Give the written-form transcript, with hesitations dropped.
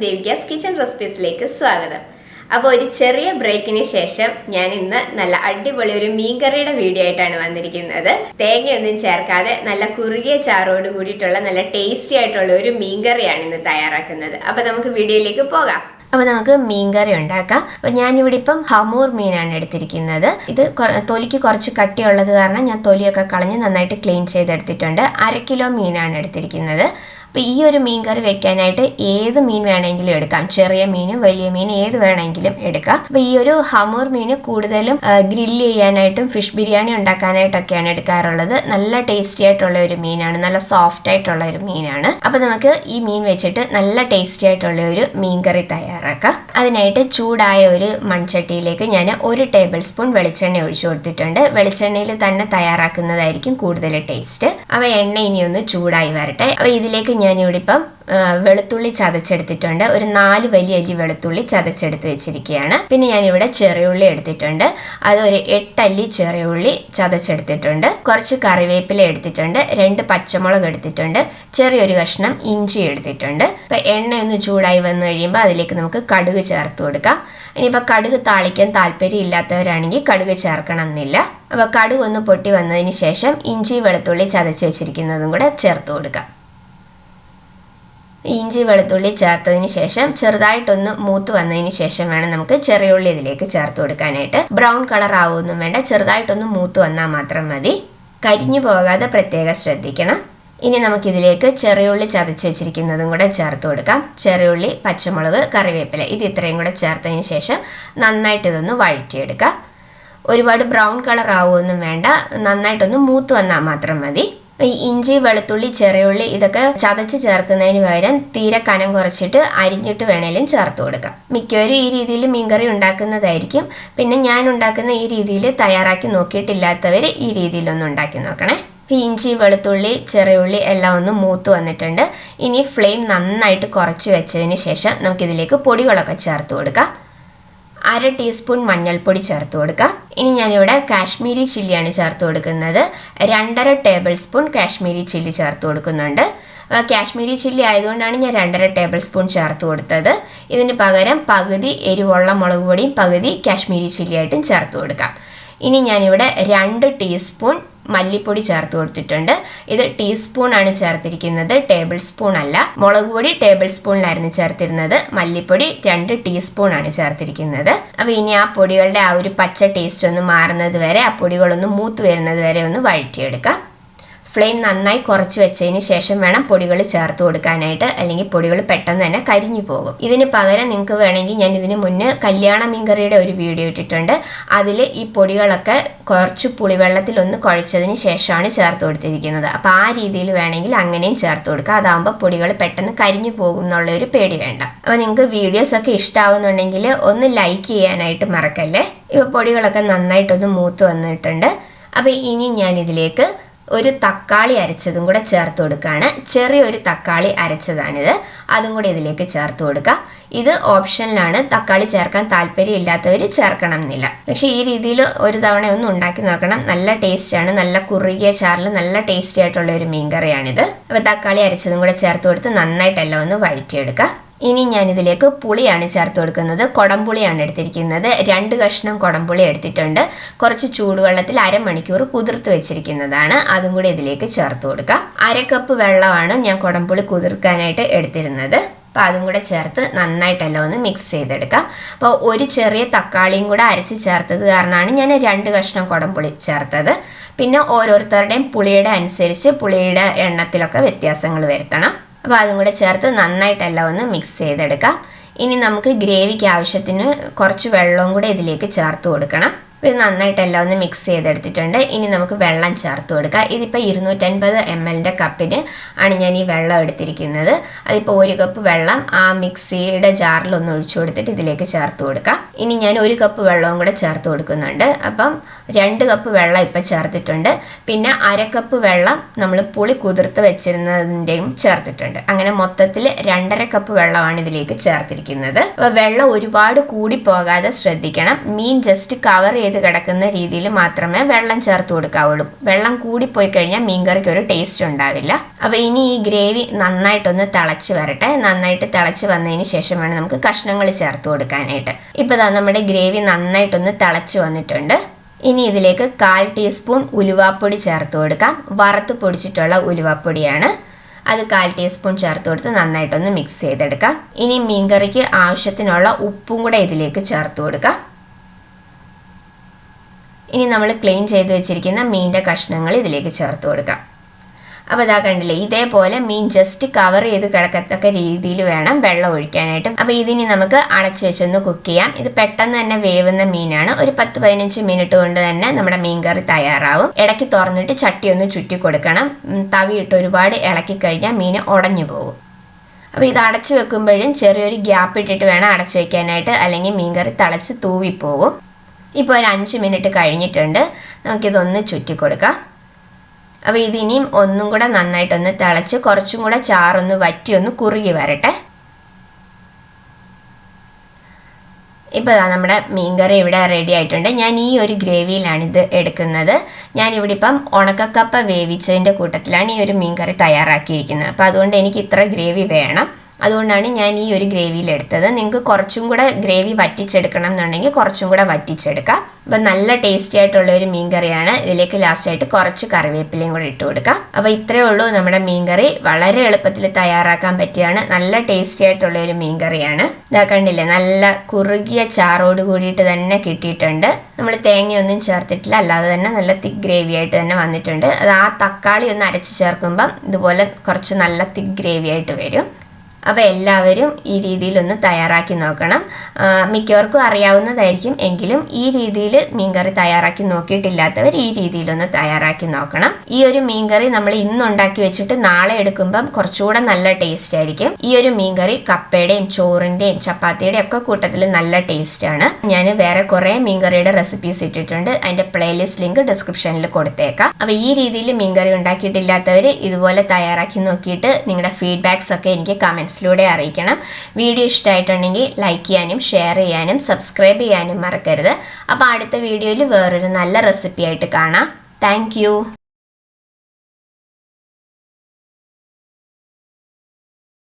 Devika's Kitchen Recipes സ്വാഗതം. അപ്പോൾ ഒരു ചെറിയ ബ്രേക്കിന് ശേഷം ഞാൻ ഇന്ന് നല്ല അടിപൊളി ഒരു മീൻ കറിയുടെ വീഡിയോ ആയിട്ടാണ് വന്നിരിക്കുന്നത്. തേങ്ങയൊന്നും ചേർക്കാതെ നല്ല കുറുകിയ ചാറോട് കൂടിയിട്ടുള്ള നല്ല ടേസ്റ്റി ആയിട്ടുള്ള ഒരു മീൻ കറിയാണ് ഇന്ന് തയ്യാറാക്കുന്നത്. അപ്പോൾ നമുക്ക് വീഡിയോയിലേക്ക് പോകാം. അപ്പോൾ നമുക്ക് മീൻ കറി ഉണ്ടാക്കാം. അപ്പോൾ ഞാനിവിടെ ഇപ്പം ഹമൂർ മീനാണ് എടുത്തിരിക്കുന്നത്. ഇത് തൊലിക്ക് കുറച്ച് കട്ടിയുള്ളത് കാരണം ഞാൻ തൊലിയൊക്കെ കളഞ്ഞ് നന്നായിട്ട് ക്ലീൻ ചെയ്തെടുത്തിട്ടുണ്ട്. 1/2 കിലോ മീനാണ് എടുത്തിരിക്കുന്നത്. അപ്പോൾ ഈ ഒരു മീൻ കറി വെക്കാനായിട്ട് ഏത് മീൻ വേണമെങ്കിലും എടുക്കാം. ചെറിയ മീനും വലിയ മീനും ഏത് വേണമെങ്കിലും എടുക്കാം. അപ്പോൾ ഈ ഒരു ഹമൂർ മീൻ കൂടുതലും ഗ്രില്ല് ചെയ്യാനായിട്ടും ഫിഷ് ബിരിയാണി ഉണ്ടാക്കാനായിട്ടൊക്കെയാണ് എടുക്കാറുള്ളത്. നല്ല ടേസ്റ്റി ആയിട്ടുള്ള ഒരു മീനാണ്, നല്ല സോഫ്റ്റ് ആയിട്ടുള്ള ഒരു മീനാണ്. അപ്പോൾ നമുക്ക് ഈ മീൻ വെച്ചിട്ട് നല്ല ടേസ്റ്റി ആയിട്ടുള്ള ഒരു മീൻ കറി തയ്യാറാക്കാം. അതിനായിട്ട് ചൂടായ ഒരു മൺചട്ടിയിലേക്ക് ഞാൻ 1 ടേബിൾ സ്പൂൺ വെളിച്ചെണ്ണ ഒഴിച്ചു കൊടുത്തിട്ടുണ്ട്. വെളിച്ചെണ്ണയിൽ തന്നെ തയ്യാറാക്കുന്നതായിരിക്കും കൂടുതൽ ടേസ്റ്റ്. അപ്പോൾ എണ്ണ ഇനിയൊന്ന് ചൂടായി വരട്ടെ. അപ്പോൾ ഇതിലേക്ക് ഞാനിവിടെ ഇപ്പം വെളുത്തുള്ളി ചതച്ചെടുത്തിട്ടുണ്ട്. ഒരു 4 വലിയ അല്ലി വെളുത്തുള്ളി ചതച്ചെടുത്ത് വെച്ചിരിക്കുകയാണ്. പിന്നെ ഞാനിവിടെ ചെറിയുള്ളി എടുത്തിട്ടുണ്ട്. അത് ഒരു 8 അല്ലി ചെറിയുള്ളി ചതച്ചെടുത്തിട്ടുണ്ട്. കുറച്ച് കറിവേപ്പില എടുത്തിട്ടുണ്ട്. 2 പച്ചമുളക് എടുത്തിട്ടുണ്ട്. ചെറിയൊരു കഷ്ണം ഇഞ്ചി എടുത്തിട്ടുണ്ട്. അപ്പം എണ്ണ ഒന്ന് ചൂടായി വന്നു കഴിയുമ്പോൾ അതിലേക്ക് നമുക്ക് കടുക് ചേർത്ത് കൊടുക്കാം. ഇനിയിപ്പോൾ കടുക് താളിക്കാൻ താല്പര്യം ഇല്ലാത്തവരാണെങ്കിൽ കടുക് ചേർക്കണം എന്നില്ല. അപ്പോൾ കടുക് ഒന്ന് പൊട്ടി വന്നതിന് ശേഷം ഇഞ്ചി വെളുത്തുള്ളി ചതച്ച് വെച്ചിരിക്കുന്നതും കൂടെ ചേർത്ത് കൊടുക്കാം. ഇഞ്ചി വെളുത്തുള്ളി ചേർത്തതിന് ശേഷം ചെറുതായിട്ടൊന്ന് മൂത്ത് വന്നതിന് ശേഷം വേണം നമുക്ക് ചെറിയുള്ളി ഇതിലേക്ക് ചേർത്ത് കൊടുക്കാനായിട്ട്. ബ്രൗൺ കളർ ആവുമൊന്നും വേണ്ട, ചെറുതായിട്ടൊന്ന് മൂത്ത് വന്നാൽ മാത്രം മതി. കരിഞ്ഞു പോകാതെ പ്രത്യേകം ശ്രദ്ധിക്കണം. ഇനി നമുക്കിതിലേക്ക് ചെറിയുള്ളി ചതച്ച് വെച്ചിരിക്കുന്നതും കൂടെ ചേർത്ത് കൊടുക്കാം. ചെറിയുള്ളി, പച്ചമുളക്, കറിവേപ്പില ഇത് ഇത്രയും കൂടെ ചേർത്തതിന് ശേഷം നന്നായിട്ട് ഇതൊന്ന് വഴറ്റിയെടുക്കാം. ഒരുപാട് ബ്രൗൺ കളർ ആവുമൊന്നും വേണ്ട, നന്നായിട്ടൊന്ന് മൂത്ത് വന്നാൽ മാത്രം മതി. ഈ ഇഞ്ചി വെളുത്തുള്ളി ചെറിയുള്ളി ഇതൊക്കെ ചതച്ച് ചേർക്കുന്നതിന് പകരം തീരെ കനം കുറച്ചിട്ട് അരിഞ്ഞിട്ട് വേണേലും ചേർത്ത് കൊടുക്കാം. മിക്കവരും ഈ രീതിയിൽ മീൻകറി ഉണ്ടാക്കുന്നതായിരിക്കും. പിന്നെ ഞാൻ ഉണ്ടാക്കുന്ന ഈ രീതിയിൽ തയ്യാറാക്കി നോക്കിയിട്ടില്ലാത്തവർ ഈ രീതിയിലൊന്ന് ഉണ്ടാക്കി നോക്കണേ. ഇഞ്ചി വെളുത്തുള്ളി ചെറിയുള്ളി എല്ലാം ഒന്ന് മൂത്ത് വന്നിട്ടുണ്ട്. ഇനി ഫ്ലെയിം നന്നായിട്ട് കുറച്ച് വെച്ചതിന് ശേഷം നമുക്കിതിലേക്ക് പൊടികളൊക്കെ ചേർത്ത് കൊടുക്കാം. 1/2 ടീസ്പൂൺ മഞ്ഞൾപ്പൊടി ചേർത്ത് കൊടുക്കാം. ഇനി ഞാനിവിടെ കാശ്മീരി ചില്ലിയാണ് ചേർത്ത് കൊടുക്കുന്നത്. 2.5 ടേബിൾ സ്പൂൺ കാശ്മീരി ചില്ലി ചേർത്ത് കൊടുക്കുന്നുണ്ട്. കാശ്മീരി ചില്ലി ആയതുകൊണ്ടാണ് ഞാൻ 2.5 ടേബിൾ സ്പൂൺ ചേർത്ത് കൊടുത്തത്. ഇതിന് പകരം പകുതി എരിവുള്ള മുളക് പൊടിയും പകുതി കാശ്മീരി ചില്ലി ആയിട്ടും ചേർത്ത് കൊടുക്കാം. ഇനി ഞാനിവിടെ 2 ടീസ്പൂൺ മല്ലിപ്പൊടി ചേർത്ത് കൊടുത്തിട്ടുണ്ട്. ഇത് ടീസ്പൂൺ ആണ് ചേർത്തിരിക്കുന്നത്, ടേബിൾ സ്പൂൺ അല്ല. മുളക് പൊടി ടേബിൾ സ്പൂണിലായിരുന്നു ചേർത്തിരുന്നത്, മല്ലിപ്പൊടി 2 ടീസ്പൂൺ ആണ് ചേർത്തിരിക്കുന്നത്. അപ്പോൾ ഇനി ആ പൊടികളുടെ ആ ഒരു പച്ച ടേസ്റ്റ് ഒന്ന് മാറുന്നത് വരെ, ആ പൊടികളൊന്ന് മൂത്ത് വരുന്നത് വരെ ഒന്ന് വഴറ്റിയെടുക്കാം. ഫ്ലെയിം നന്നായി കുറച്ച് വെച്ചതിന് ശേഷം വേണം പൊടികൾ ചേർത്ത് കൊടുക്കാനായിട്ട്, അല്ലെങ്കിൽ പൊടികൾ പെട്ടെന്ന് തന്നെ കരിഞ്ഞു പോകും. ഇതിന് പകരം നിങ്ങൾക്ക് വേണമെങ്കിൽ ഞാൻ ഇതിന് മുന്നേ കല്യാണ മീൻകറിയുടെ ഒരു വീഡിയോ ഇട്ടിട്ടുണ്ട്. അതിൽ ഈ പൊടികളൊക്കെ കുറച്ച് പുളിവെള്ളത്തിൽ ഒന്ന് കുഴച്ചതിന് ശേഷമാണ് ചേർത്ത് കൊടുത്തിരിക്കുന്നത്. അപ്പോൾ ആ രീതിയിൽ വേണമെങ്കിൽ അങ്ങനെയും ചേർത്ത് കൊടുക്കുക. അതാകുമ്പോൾ പൊടികൾ പെട്ടെന്ന് കരിഞ്ഞു പോകും എന്നുള്ളൊരു പേടി വേണ്ട. അപ്പോൾ നിങ്ങൾക്ക് വീഡിയോസൊക്കെ ഇഷ്ടമാവുന്നുണ്ടെങ്കിൽ ഒന്ന് ലൈക്ക് ചെയ്യാനായിട്ട് മറക്കല്ലേ. ഇപ്പോൾ പൊടികളൊക്കെ നന്നായിട്ടൊന്ന് മൂത്ത് വന്നിട്ടുണ്ട്. അപ്പോൾ ഇനി ഞാനിതിലേക്ക് ഒരു തക്കാളി അരച്ചതും കൂടെ ചേർത്ത് കൊടുക്കുകയാണ്. ചെറിയൊരു തക്കാളി അരച്ചതാണിത്, അതും കൂടെ ഇതിലേക്ക് ചേർത്ത് കൊടുക്കുക. ഇത് ഓപ്ഷനിലാണ്, തക്കാളി ചേർക്കാൻ താല്പര്യം ഇല്ലാത്തവർ ചേർക്കണം എന്നില്ല. പക്ഷേ ഈ രീതിയിൽ ഒരു തവണ ഒന്ന് ഉണ്ടാക്കി നോക്കണം. നല്ല ടേസ്റ്റാണ്, നല്ല കുറുകിയ ചാറിൽ നല്ല ടേസ്റ്റി ആയിട്ടുള്ള ഒരു മീൻ കറിയാണിത്. അപ്പോൾ തക്കാളി അരച്ചതും കൂടെ ചേർത്ത് കൊടുത്ത് നന്നായിട്ടെല്ലാം ഒന്ന് വഴറ്റിയെടുക്കുക. ഇനി ഞാനിതിലേക്ക് പുളിയാണ് ചേർത്ത് കൊടുക്കുന്നത്. കുടംപുളിയാണ് എടുത്തിരിക്കുന്നത്. 2 കഷ്ണം കുടംപുളി എടുത്തിട്ടുണ്ട്. കുറച്ച് ചൂടുവെള്ളത്തിൽ 1/2 മണിക്കൂർ കുതിർത്ത് വെച്ചിരിക്കുന്നതാണ്, അതും കൂടി ഇതിലേക്ക് ചേർത്ത് കൊടുക്കാം. 1/2 കപ്പ് വെള്ളമാണ് ഞാൻ കുടംപുളി കുതിർക്കാനായിട്ട് എടുത്തിരുന്നത്. അപ്പോൾ അതും കൂടെ ചേർത്ത് നന്നായിട്ടെല്ലാം ഒന്ന് മിക്സ് ചെയ്തെടുക്കാം. അപ്പോൾ ഒരു ചെറിയ തക്കാളിയും കൂടെ അരച്ച് ചേർത്തത് കാരണമാണ് ഞാൻ 2 കഷ്ണം കുടംപുളി ചേർത്തത്. പിന്നെ ഓരോരുത്തരുടെയും പുളിയുടെ അനുസരിച്ച് പുളിയുടെ എണ്ണത്തിലൊക്കെ വ്യത്യാസങ്ങൾ വരുത്തണം. അപ്പോൾ അതും കൂടെ ചേർത്ത് നന്നായിട്ടെല്ലാം ഒന്ന് മിക്സ് ചെയ്തെടുക്കാം. ഇനി നമുക്ക് ഗ്രേവിക്ക് ആവശ്യത്തിന് കുറച്ച് വെള്ളവും കൂടെ ഇതിലേക്ക് ചേർത്ത് കൊടുക്കണം. ഇത് നന്നായിട്ടെല്ലാം ഒന്ന് മിക്സ് ചെയ്തെടുത്തിട്ടുണ്ട്. ഇനി നമുക്ക് വെള്ളം ചേർത്ത് കൊടുക്കാം. ഇതിപ്പോൾ 250 ml കപ്പിന് ആണ് ഞാൻ ഈ വെള്ളം എടുത്തിരിക്കുന്നത്. അതിപ്പോൾ 1 കപ്പ് വെള്ളം ആ മിക്സിയുടെ ജാറിൽ ഒന്ന് ഒഴിച്ചു കൊടുത്തിട്ട് ഇതിലേക്ക് ചേർത്ത് കൊടുക്കാം. ഇനി ഞാൻ 1 കപ്പ് വെള്ളവും കൂടെ ചേർത്ത് കൊടുക്കുന്നുണ്ട്. അപ്പം 2 കപ്പ് വെള്ളം ഇപ്പം ചേർത്തിട്ടുണ്ട്. പിന്നെ 1/2 കപ്പ് വെള്ളം നമ്മൾ പുളി കുതിർത്ത് വെച്ചിരുന്നതിൻ്റെയും ചേർത്തിട്ടുണ്ട്. അങ്ങനെ മൊത്തത്തിൽ 2.5 കപ്പ് വെള്ളമാണ് ഇതിലേക്ക് ചേർത്തിരിക്കുന്നത്. അപ്പോൾ വെള്ളം ഒരുപാട് കൂടി പോകാതെ ശ്രദ്ധിക്കണം. മീൻ ജസ്റ്റ് കവർ ചെയ്ത് കിടക്കുന്ന രീതിയിൽ മാത്രമേ വെള്ളം ചേർത്ത് കൊടുക്കാവുള്ളൂ. വെള്ളം കൂടിപ്പോയി കഴിഞ്ഞാൽ മീൻകറിക്ക് ഒരു ടേസ്റ്റ് ഉണ്ടാവില്ല. അപ്പോൾ ഇനി ഈ ഗ്രേവി നന്നായിട്ടൊന്ന് തിളച്ച് വരട്ടെ. നന്നായിട്ട് തിളച്ച് വന്നതിന് ശേഷം വേണം നമുക്ക് കഷ്ണങ്ങൾ ചേർത്ത് കൊടുക്കാനായിട്ട്. ഇപ്പോൾ നമ്മുടെ ഗ്രേവി നന്നായിട്ടൊന്ന് തിളച്ച് വന്നിട്ടുണ്ട്. ഇനി ഇതിലേക്ക് 1/4 ടീസ്പൂൺ ഉലുവാപ്പൊടി ചേർത്ത് കൊടുക്കാം. വറുത്ത് പൊടിച്ചിട്ടുള്ള ഉലുവാപ്പൊടിയാണ്. അത് 1/4 ടീസ്പൂൺ ചേർത്ത് കൊടുത്ത് നന്നായിട്ടൊന്ന് മിക്സ് ചെയ്തെടുക്കാം. ഇനി മീൻകറിക്ക് ആവശ്യത്തിനുള്ള ഉപ്പും കൂടെ ഇതിലേക്ക് ചേർത്ത് കൊടുക്കാം. ഇനി നമ്മൾ ക്ലീൻ ചെയ്ത് വെച്ചിരിക്കുന്ന മീനിൻ്റെ കഷ്ണങ്ങൾ ഇതിലേക്ക് ചേർത്ത് കൊടുക്കാം. അപ്പോൾ ഇതാ കണ്ടില്ലേ, ഇതേപോലെ മീൻ ജസ്റ്റ് കവർ ചെയ്ത് കിടക്കത്തക്ക രീതിയിൽ വേണം വെള്ളം ഒഴിക്കാനായിട്ട്. അപ്പോൾ ഇതിനി നമുക്ക് അടച്ചു വെച്ചൊന്ന് കുക്ക് ചെയ്യാം. ഇത് പെട്ടെന്ന് തന്നെ വേവുന്ന മീനാണ്. ഒരു 10-15 മിനിറ്റ് കൊണ്ട് തന്നെ നമ്മുടെ മീൻ കറി തയ്യാറാവും. ഇടയ്ക്ക് തുറന്നിട്ട് ചട്ടി ഒന്ന് ചുറ്റി കൊടുക്കണം. തവിയിട്ട് ഒരുപാട് ഇളക്കി കഴിഞ്ഞാൽ മീൻ ഉടഞ്ഞു പോകും. അപ്പോൾ ഇത് അടച്ചു വെക്കുമ്പോഴും ചെറിയൊരു ഗ്യാപ്പ് ഇട്ടിട്ട് വേണം അടച്ചു വെക്കാനായിട്ട്, അല്ലെങ്കിൽ മീൻ കറി തിളച്ച് തൂവിപ്പോകും. ഇപ്പോൾ ഒരു 5 മിനിറ്റ് കഴിഞ്ഞിട്ടുണ്ട്. നമുക്കിതൊന്ന് ചുറ്റി കൊടുക്കാം. അപ്പോൾ ഇതിനിയും ഒന്നും കൂടെ നന്നായിട്ടൊന്ന് തിളച്ച് കുറച്ചും കൂടെ ചാറൊന്ന് വറ്റി ഒന്ന് കുറുകി വരട്ടെ. ഇപ്പോൾ നമ്മുടെ മീൻകറി ഇവിടെ റെഡി ആയിട്ടുണ്ട്. ഞാൻ ഈ ഒരു ഗ്രേവിയിലാണ് ഇത് എടുക്കുന്നത്. ഞാനിവിടെ ഇപ്പം ഉണക്കക്കപ്പ വേവിച്ചതിൻ്റെ കൂട്ടത്തിലാണ് ഈ ഒരു മീൻകറി തയ്യാറാക്കിയിരിക്കുന്നത്. അപ്പോൾ അതുകൊണ്ട് എനിക്ക് ഇത്ര ഗ്രേവി വേണം. അതുകൊണ്ടാണ് ഞാൻ ഈ ഒരു ഗ്രേവിയിൽ എടുത്തത്. നിങ്ങൾക്ക് കുറച്ചും കൂടെ ഗ്രേവി വറ്റിച്ചെടുക്കണം എന്നുണ്ടെങ്കിൽ കുറച്ചും കൂടെ വറ്റിച്ചെടുക്കാം. അപ്പം നല്ല ടേസ്റ്റി ആയിട്ടുള്ള ഒരു മീൻ കറിയാണ്. ഇതിലേക്ക് ലാസ്റ്റായിട്ട് കുറച്ച് കറിവേപ്പിലയും കൂടെ ഇട്ട് കൊടുക്കാം. അപ്പോൾ ഇത്രയേ ഉള്ളൂ നമ്മുടെ മീൻ കറി. വളരെ എളുപ്പത്തിൽ തയ്യാറാക്കാൻ പറ്റിയാണ്. നല്ല ടേസ്റ്റി ആയിട്ടുള്ള ഒരു മീൻ കറിയാണ്. ഇതാ കണ്ടില്ലേ, നല്ല കുറുകിയ ചാറോട് കൂടിയിട്ട് തന്നെ കിട്ടിയിട്ടുണ്ട്. നമ്മൾ തേങ്ങയൊന്നും ചേർത്തിട്ടില്ല, അല്ലാതെ തന്നെ നല്ല തിക്ക് ഗ്രേവി ആയിട്ട് തന്നെ വന്നിട്ടുണ്ട്. അത് ആ തക്കാളി ഒന്ന് അരച്ച് ചേർക്കുമ്പം ഇതുപോലെ കുറച്ച് നല്ല തിക്ക് ഗ്രേവി ആയിട്ട് വരും. അപ്പോൾ എല്ലാവരും ഈ രീതിയിലൊന്ന് തയ്യാറാക്കി നോക്കണം. മിക്കവർക്കും അറിയാവുന്നതായിരിക്കും, എങ്കിലും ഈ രീതിയിൽ മീൻകറി തയ്യാറാക്കി നോക്കിയിട്ടില്ലാത്തവർ ഈ രീതിയിലൊന്ന് തയ്യാറാക്കി നോക്കണം. ഈ ഒരു മീൻകറി നമ്മൾ ഇന്ന് ഉണ്ടാക്കി വെച്ചിട്ട് നാളെ എടുക്കുമ്പം കുറച്ചുകൂടെ നല്ല ടേസ്റ്റ് ആയിരിക്കും. ഈ ഒരു മീൻകറി കപ്പയുടെയും ചോറിൻ്റെയും ചപ്പാത്തിയുടെയും ഒക്കെ കൂട്ടത്തിൽ നല്ല ടേസ്റ്റാണ്. ഞാൻ വേറെ കുറേ മീൻകറിയുടെ റെസിപ്പീസ് ഇട്ടിട്ടുണ്ട്. അതിൻ്റെ പ്ലേലിസ്റ്റ് ലിങ്ക് ഡിസ്ക്രിപ്ഷനിൽ കൊടുത്തേക്കാം. അപ്പോൾ ഈ രീതിയിൽ മീൻകറി ഉണ്ടാക്കിയിട്ടില്ലാത്തവർ ഇതുപോലെ തയ്യാറാക്കി നോക്കിയിട്ട് നിങ്ങളുടെ ഫീഡ്ബാക്സ് ഒക്കെ എനിക്ക് കമൻസിലൂടെ അറിയിക്കണം. വീഡിയോ ഇഷ്ടമായിട്ടുണ്ടെങ്കിൽ ലൈക്ക് ചെയ്യാനും ഷെയർ ചെയ്യാനും സബ്സ്ക്രൈബ് ചെയ്യാനും മറക്കരുത്. അപ്പോൾ അടുത്ത വീഡിയോയിൽ വേറൊരു നല്ല റെസിപ്പി ആയിട്ട് കാണാം. താങ്ക്